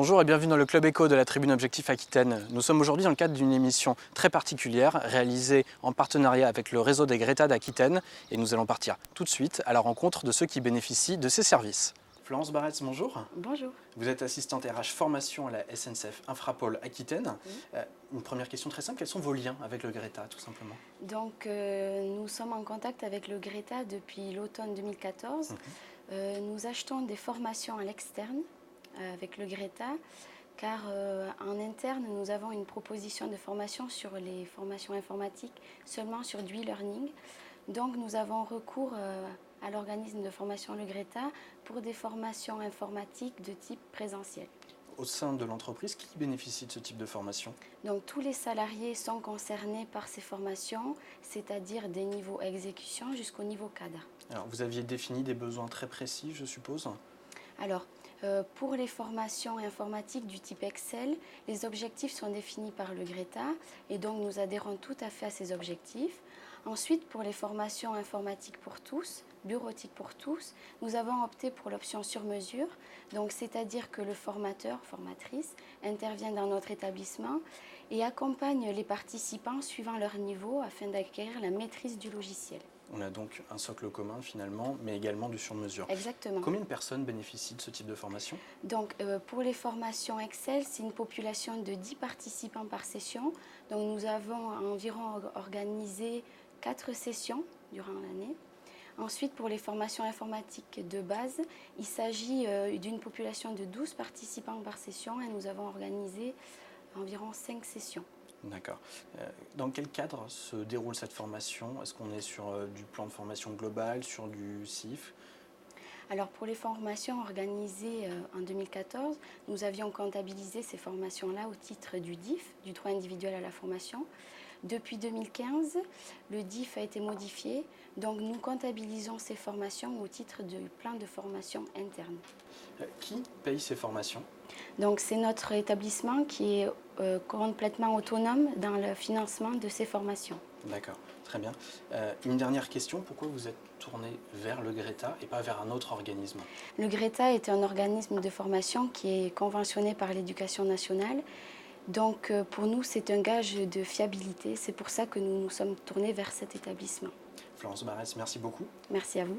Bonjour et bienvenue dans le Club Éco de la Tribune Objectif Aquitaine. Nous sommes aujourd'hui dans le cadre d'une émission très particulière réalisée en partenariat avec le réseau des Greta d'Aquitaine et nous allons partir tout de suite à la rencontre de ceux qui bénéficient de ces services. Florence Barretz, bonjour. Bonjour. Vous êtes assistante RH formation à la SNCF Infrapol Aquitaine. Oui. Une première question très simple, quels sont vos liens avec le Greta tout simplement? Donc nous sommes en contact avec le Greta depuis l'automne 2014. Nous achetons des formations à l'externe avec le Greta car en interne nous avons une proposition de formation sur les formations informatiques seulement sur du e-learning. Donc nous avons recours à l'organisme de formation Le Greta pour des formations informatiques de type présentiel. Au sein de l'entreprise, qui bénéficie de ce type de formation? Donc tous les salariés sont concernés par ces formations, c'est-à-dire des niveaux exécution jusqu'au niveau cadre. Alors vous aviez défini des besoins très précis, je suppose? Alors, pour les formations informatiques du type Excel, les objectifs sont définis par le Greta et donc nous adhérons tout à fait à ces objectifs. Ensuite, pour les formations informatiques pour tous, bureautique pour tous, nous avons opté pour l'option sur mesure, donc c'est-à-dire que le formateur, formatrice, intervient dans notre établissement et accompagne les participants suivant leur niveau afin d'acquérir la maîtrise du logiciel. On a donc un socle commun finalement, mais également du sur-mesure. Exactement. Combien de personnes bénéficient de ce type de formation? Donc pour les formations Excel, c'est une population de 10 participants par session. Donc nous avons environ organisé 4 sessions durant l'année. Ensuite, pour les formations informatiques de base, il s'agit d'une population de 12 participants par session et nous avons organisé environ 5 sessions. D'accord. Dans quel cadre se déroule cette formation? Est-ce qu'on est sur du plan de formation global, sur du CIF? Alors pour les formations organisées en 2014, nous avions comptabilisé ces formations-là au titre du DIF, du droit individuel à la formation. Depuis 2015, le DIF a été modifié, donc nous comptabilisons ces formations au titre du plan de formation interne. Qui paye ces formations? Donc c'est notre établissement qui est complètement autonome dans le financement de ces formations. D'accord, très bien. Une dernière question, pourquoi vous êtes tourné vers le Greta et pas vers un autre organisme? Le Greta est un organisme de formation qui est conventionné par l'Éducation nationale. Donc pour nous, c'est un gage de fiabilité. C'est pour ça que nous nous sommes tournés vers cet établissement. Florence Barretz, merci beaucoup. Merci à vous.